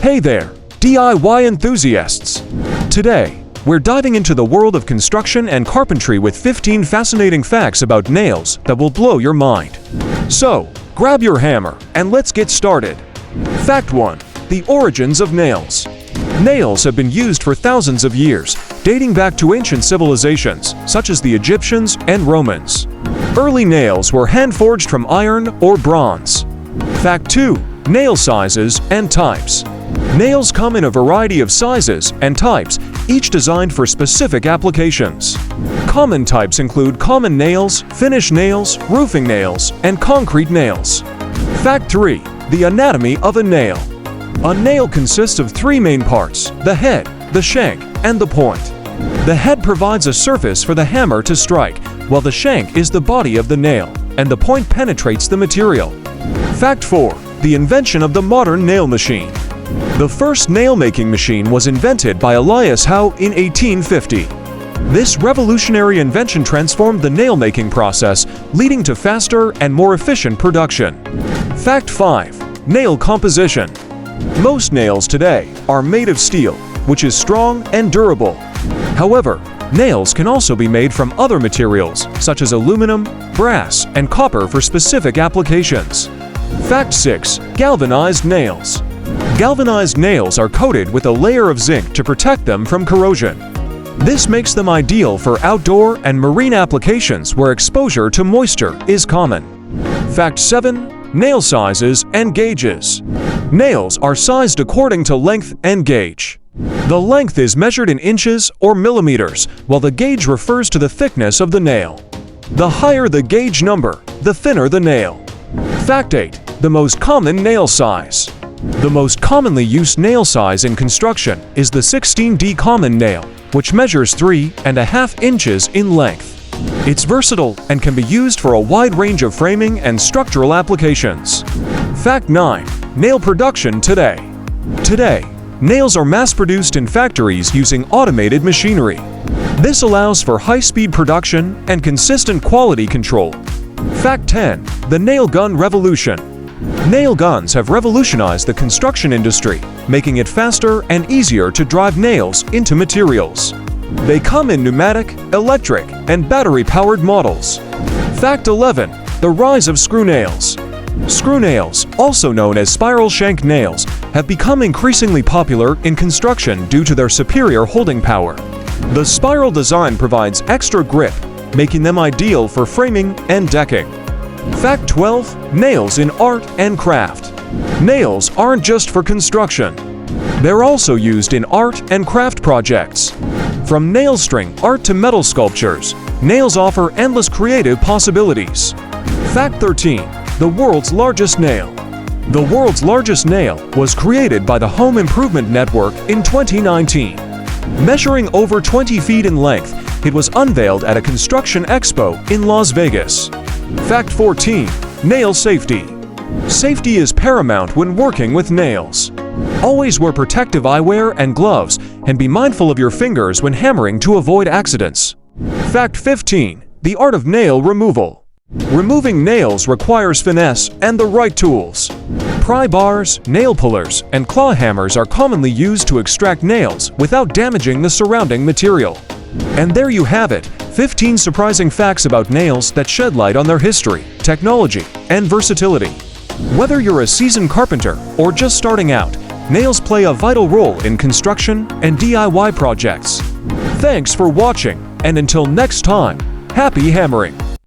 Hey there, DIY enthusiasts! Today, we're diving into the world of construction and carpentry with 15 fascinating facts about nails that will blow your mind. So, grab your hammer and let's get started. Fact 1. The origins of nails. Nails have been used for thousands of years, dating back to ancient civilizations such as the Egyptians and Romans. Early nails were hand-forged from iron or bronze. Fact 2. Nail sizes and types. Nails come in a variety of sizes and types, each designed for specific applications. Common types include common nails, finish nails, roofing nails, and concrete nails. Fact 3. The anatomy of a nail. A nail consists of three main parts: the head, the shank, and the point. The head provides a surface for the hammer to strike, while the shank is the body of the nail, and the point penetrates the material. Fact 4. The invention of the modern nail machine. The first nail-making machine was invented by Elias Howe in 1850. This revolutionary invention transformed the nail-making process, leading to faster and more efficient production. Fact 5. Nail composition. Most nails today are made of steel, which is strong and durable. However, nails can also be made from other materials, such as aluminum, brass, and copper for specific applications. Fact 6. Galvanized nails. Galvanized nails are coated with a layer of zinc to protect them from corrosion. This makes them ideal for outdoor and marine applications where exposure to moisture is common. Fact 7. Nail sizes and gauges. Nails are sized according to length and gauge. The length is measured in inches or millimeters, while the gauge refers to the thickness of the nail. The higher the gauge number, the thinner the nail. Fact 8. The most common nail size. The most commonly used nail size in construction is the 16D common nail, which measures 3.5 inches in length. It's versatile and can be used for a wide range of framing and structural applications. Fact 9. Nail production today. Today, nails are mass-produced in factories using automated machinery. This allows for high-speed production and consistent quality control. Fact 10. The nail gun revolution. Nail guns have revolutionized the construction industry, making it faster and easier to drive nails into materials. They come in pneumatic, electric, and battery-powered models. Fact 11. The rise of screw nails. Screw nails, also known as spiral shank nails, have become increasingly popular in construction due to their superior holding power. The spiral design provides extra grip, making them ideal for framing and decking. Fact 12. Nails in art and craft. Nails aren't just for construction. They're also used in art and craft projects. From nail string art to metal sculptures, nails offer endless creative possibilities. Fact 13. The world's largest nail. The world's largest nail was created by the Home Improvement Network in 2019. Measuring over 20 feet in length, it was unveiled at a construction expo in Las Vegas. Fact 14. Nail safety. Safety is paramount when working with nails. Always wear protective eyewear and gloves, and be mindful of your fingers when hammering to avoid accidents. Fact 15. The art of nail removal. Removing nails requires finesse and the right tools. Pry bars, nail pullers, and claw hammers are commonly used to extract nails without damaging the surrounding material. And there you have it, 15 surprising facts about nails that shed light on their history, technology, and versatility. Whether you're a seasoned carpenter or just starting out, nails play a vital role in construction and DIY projects. Thanks for watching, and until next time, happy hammering!